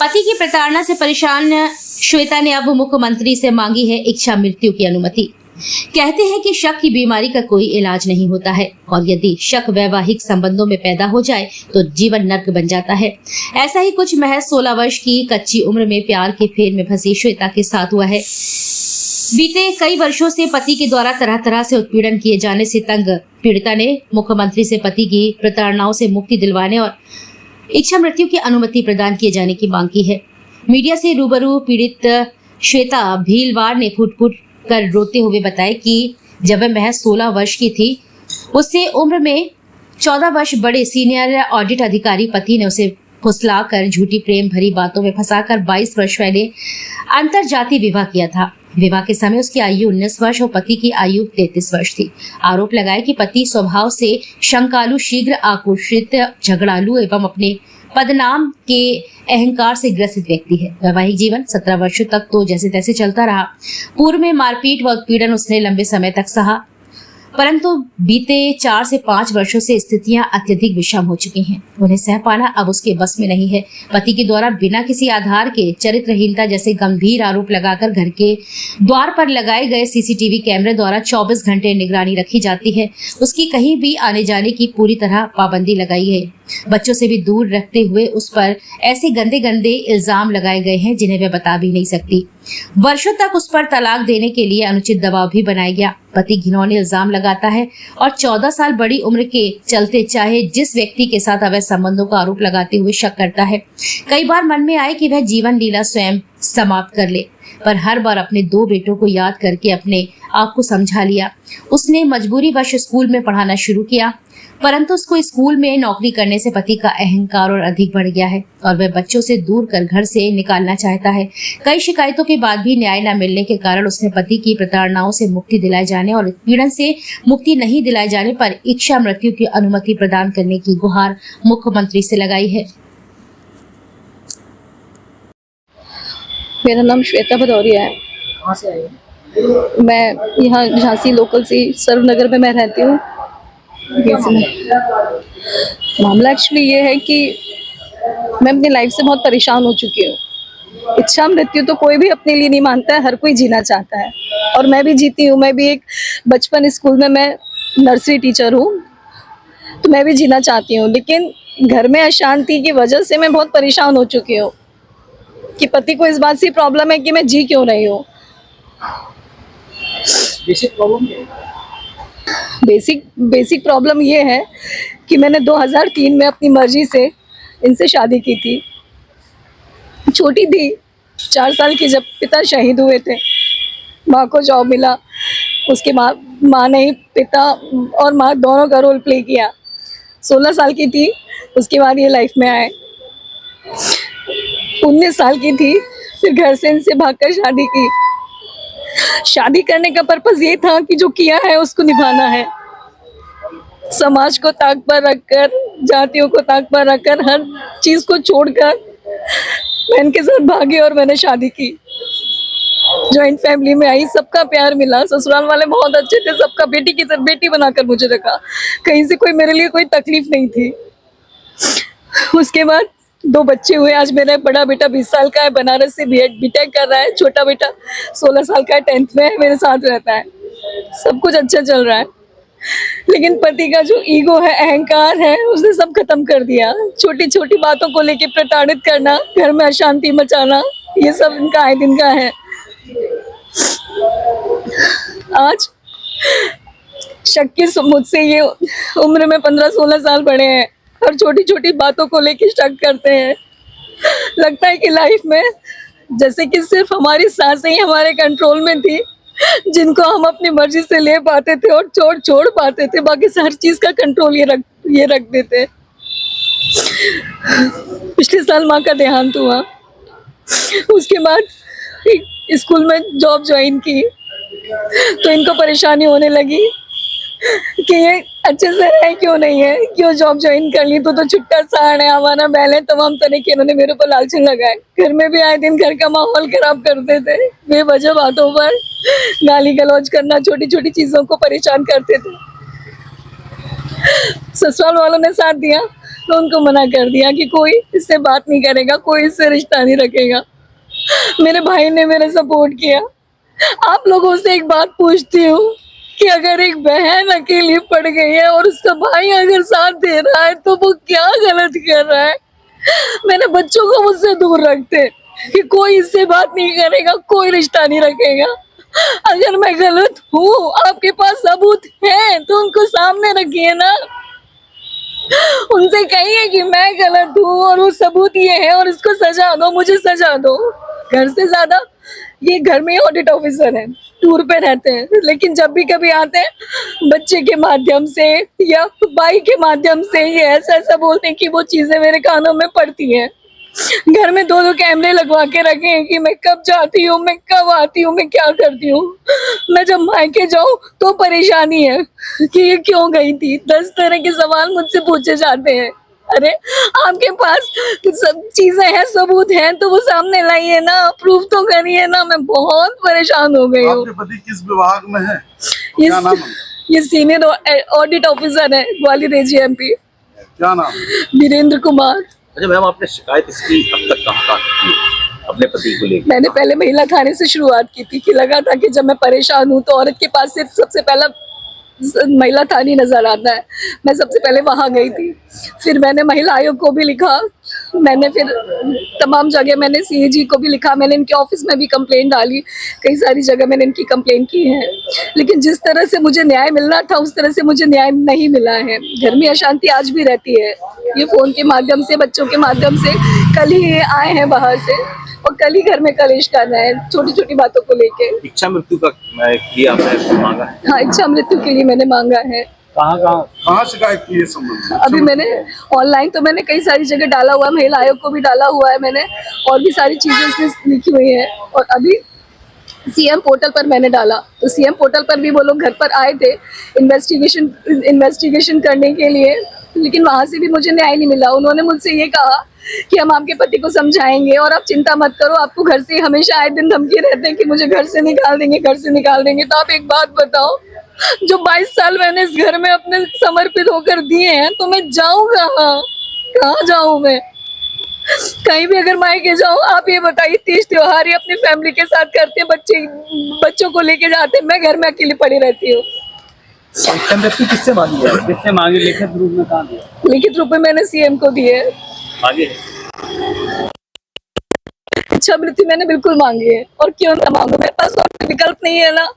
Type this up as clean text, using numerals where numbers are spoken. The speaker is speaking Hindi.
पति की प्रताड़ना से परेशान श्वेता ने अब मुख्यमंत्री से मांगी है इच्छा मृत्यु की अनुमति। कहते हैं कि शक की बीमारी का कोई इलाज नहीं होता है और यदि शक वैवाहिक संबंधों में पैदा हो जाए तो जीवन नर्क बन जाता है। ऐसा ही कुछ महज 16 वर्ष की कच्ची उम्र में प्यार के फेर में फंसी श्वेता के साथ हुआ है। बीते कई वर्षों से पति के द्वारा तरह तरह से उत्पीड़न किए जाने से तंग पीड़िता ने मुख्यमंत्री से पति की प्रताड़नाओं से मुक्ति दिलवाने और इच्छा मृत्यु की अनुमति प्रदान किए जाने की मांग की है। मीडिया से रूबरू पीड़ित श्वेता भीलवाड़ ने फुट कर रोते हुए बताया कि जब वह महज 16 वर्ष की थी, उससे उम्र में 14 वर्ष बड़े सीनियर ऑडिट अधिकारी पति ने उसे फुसलाकर झूठी प्रेम भरी बातों में फंसाकर 22 वर्ष पहले अंतरजातीय विवाह किया था। विवाह के समय उसकी आयु 19 वर्ष और पति की आयु 33 वर्ष थी। आरोप लगाया कि पति स्वभाव से शंकालु, शीघ्र आक्रोशित, झगड़ालू एवं अपने पदनाम के अहंकार से ग्रसित व्यक्ति है। वैवाहिक जीवन 17 वर्षों तक तो जैसे तैसे चलता रहा। पूर्व में मारपीट व उत्पीड़न उसने लंबे समय तक सहा, परंतु बीते 4 से 5 वर्षों से स्थितियां अत्यधिक विषम हो चुकी हैं। उन्हें सह पाना अब उसके बस में नहीं है। पति के द्वारा बिना किसी आधार के चरित्रहीनता जैसे गंभीर आरोप लगाकर घर के द्वार पर लगाए गए सीसीटीवी कैमरे द्वारा 24 घंटे निगरानी रखी जाती है। उसकी कहीं भी आने जाने की पूरी तरह पाबंदी लगाई है। बच्चों से भी दूर रखते हुए उस पर ऐसे गंदे गंदे इल्जाम लगाए गए हैं जिन्हें वह बता भी नहीं सकती। वर्षों तक उस पर तलाक देने के लिए अनुचित दबाव भी बनाया गया। पति घिनौने इल्जाम लगाता है और 14 साल बड़ी उम्र के चलते चाहे जिस व्यक्ति के साथ अवैध संबंधों का आरोप लगाते हुए शक करता है। कई बार मन में आए कि वह जीवन लीला स्वयं समाप्त कर ले, पर हर बार अपने 2 बेटों को याद करके अपने आप को समझा लिया। उसने मजबूरी वश स्कूल में पढ़ाना शुरू किया, परंतु उसको स्कूल में नौकरी करने से पति का अहंकार और अधिक बढ़ गया है और वह बच्चों से दूर कर घर से निकालना चाहता है। कई शिकायतों के बाद भी न्याय न मिलने के कारण उसने पति की प्रताड़नाओं से मुक्ति दिलाए जाने और पीड़न से मुक्ति नहीं दिलाए जाने पर इच्छा मृत्यु की अनुमति प्रदान करने की गुहार मुख्यमंत्री से लगाई है। मेरा नाम श्वेता भदौरिया है। कहाँ से आई? मैं यहाँ झांसी लोकल से सर्वनगर में मैं रहती हूँ। मामला एक्चुअली ये है कि मैं अपनी लाइफ से बहुत परेशान हो चुकी हूँ। इच्छा मृत्यु तो कोई भी अपने लिए नहीं मानता है, हर कोई जीना चाहता है और मैं भी जीती हूँ। मैं भी एक बचपन स्कूल में मैं नर्सरी टीचर हूँ, तो मैं भी जीना चाहती हूँ, लेकिन घर में अशांति की वजह से मैं बहुत परेशान हो चुकी हूँ कि पति को इस बात से प्रॉब्लम है कि मैं जी क्यों रही हूँ। बेसिक प्रॉब्लम क्या है? बेसिक प्रॉब्लम ये है कि मैंने 2003 में अपनी मर्जी से इनसे शादी की थी। छोटी थी, 4 साल की, जब पिता शहीद हुए थे। माँ को जॉब मिला, उसके माँ ने पिता और माँ दोनों का रोल प्ले किया। 16 साल की थी, उसके बाद ये लाइफ में आए। 19 साल की थी, फिर घर से इनसे भागकर शादी की। शादी करने का पर्पस ये था कि जो किया है उसको निभाना है। समाज को ताक पर रखकर, जातियों को ताक पर रखकर, हर चीज को छोड़कर मैं इनके साथ भागी और मैंने शादी की। जॉइंट फैमिली में आई, सबका प्यार मिला, ससुराल वाले बहुत अच्छे थे, सबका बेटी की तरह बेटी बनाकर मुझे रखा। कहीं से कोई मेरे लिए कोई तकलीफ नहीं थी। उसके बाद 2 बच्चे हुए। आज मेरा बड़ा बेटा 20 साल का है, बनारस से बीटेक कर रहा है। छोटा बेटा 16 साल का है, 10th में है, मेरे साथ रहता है। सब कुछ अच्छा चल रहा है, लेकिन पति का जो ईगो है, अहंकार है, उसने सब खत्म कर दिया। छोटी छोटी बातों को लेकर प्रताड़ित करना, घर में अशांति मचाना, ये सब इनका आए दिन का है। आज शक की मुझसे ये उम्र में 15-16 साल बड़े हैं और छोटी छोटी बातों को लेकर शक करते हैं। लगता है कि लाइफ में जैसे कि सिर्फ हमारी सांसें ही हमारे कंट्रोल में थी, जिनको हम अपनी मर्जी से ले पाते थे और छोड़ पाते थे। बाकी हर चीज का कंट्रोल ये रख देते। पिछले साल माँ का देहांत हुआ। उसके बाद स्कूल में जॉब ज्वाइन की तो इनको परेशानी होने लगी कि ये अच्छे से है क्यों नहीं है, क्यों जॉब ज्वाइन कर ली, तो छुट्टा साड़ है, हमारा बैल है, तमाम तरह के इन्होंने मेरे ऊपर लालचन लगाए। घर में भी आए दिन घर का माहौल खराब करते थे, बेवजह बातों पर गाली गलौज करना, छोटी छोटी चीजों को परेशान करते थे। ससुराल वालों ने साथ दिया, तो उनको मना कर दिया कि कोई इससे बात नहीं करेगा, कोई इससे रिश्ता नहीं रखेगा। मेरे भाई ने मेरा सपोर्ट किया। आप लोगों से एक बात पूछती हूँ कि अगर एक बहन अकेली पड़ गई है और उसका भाई अगर साथ दे रहा है तो वो क्या गलत कर रहा है। मेरे बच्चों को मुझसे दूर रखते कि कोई इससे बात नहीं करेगा, कोई रिश्ता नहीं रखेगा। अगर मैं गलत हूँ, आपके पास सबूत है तो उनको सामने रखिए ना। उनसे कहिए कि मैं गलत हूँ और वो सबूत ये है और इसको सजा दो, मुझे सजा दो। घर से ज्यादा ये घर में ऑडिट ऑफिसर है, टूर पे रहते हैं, लेकिन जब भी कभी आते हैं बच्चे के माध्यम से या भाई के माध्यम से ये ऐसा ऐसा बोलते हैं कि वो चीजें मेरे कानों में पड़ती हैं। घर में दो दो कैमरे लगवा के रखे हैं कि मैं कब जाती हूँ, मैं कब आती हूँ, मैं क्या करती हूँ। मैं जब मायके जाऊँ तो परेशानी है कि ये क्यों गई थी। 10 तरह के सवाल मुझसे पूछे जाते हैं। अरे आपके पास सब चीजें हैं, सबूत हैं तो वो सामने लाइए ना, प्रूफ तो करिए ना। मैं बहुत परेशान हो गई हूँ। आपके पति किस विभाग में है? ये क्या नाम है? ये सीनियर ऑडिट ऑफिसर है, ग्वालियर AGMP, क्या नाम है? वीरेंद्र कुमार। अच्छा मैम, आपने शिकायत इसकी अब तक कहाँ की है अपने पति को लेकर? मैंने पहले महिला थाने से शुरुआत की थी कि लगा था कि जब मैं परेशान हूँ तो औरत के पास सिर्फ सबसे पहला महिला थाने नजर आता है। मैं सबसे पहले वहां गई थी, फिर मैंने महिला आयोग को भी लिखा, मैंने फिर तमाम जगह मैंने CAG को भी लिखा, मैंने इनके ऑफिस में भी कंप्लेंट डाली, कई सारी जगह मैंने इनकी कंप्लेंट की है। लेकिन जिस तरह से मुझे न्याय मिलना था उस तरह से मुझे न्याय नहीं मिला है। घर में अशांति आज भी रहती है। ये फोन के माध्यम से, बच्चों के माध्यम से, कल ही ये आए हैं बाहर से और कल ही घर में कलेश कर रहे हैं छोटी छोटी बातों को लेके। इच्छा मृत्यु का लिए आपने मांगा है? हाँ, इच्छा मृत्यु के लिए मैंने मांगा है। कहाँ शिकायत की है संबंध में? अभी मैंने ऑनलाइन तो मैंने कई सारी जगह डाला हुआ है, महिला आयोग को भी डाला हुआ है मैंने, और भी सारी चीजें इसमें लिखी हुई है। और अभी CM पोर्टल पर मैंने डाला तो CM पोर्टल पर भी वो लोग घर पर आए थे इन्वेस्टिगेशन करने के लिए, लेकिन वहां से भी मुझे न्याय नहीं मिला। उन्होंने मुझसे ये कहा कि हम आपके पति को समझाएंगे और आप चिंता मत करो, आपको घर से हमेशा आए दिन धमकी रहते हैं कि मुझे घर से निकाल देंगे, घर से निकाल देंगे। तो आप एक बात बताओ, जो 22 साल मैंने इस घर में अपने समर्पित होकर दिए हैं तो मैं जाऊँ कहाँ जाऊँ मैं? कहीं भी अगर मायके जाऊँ, आप ये बताइए, तीज त्योहार ये अपनी फैमिली के साथ करते हैं, बच्चों को लेके जाते हैं, मैं घर में अकेली पड़ी रहती हूँ। इच्छा मृत्यु किससे मांगी है? किससे मांगी? लिखित रूप में कहाँ दिया? लिखित रूप में मैंने CM को दिए। मांगे? इच्छा मृत्यु मैंने बिल्कुल मांगी है, और क्यों ना मांगू, मेरे पास और कोई विकल्प नहीं है ना।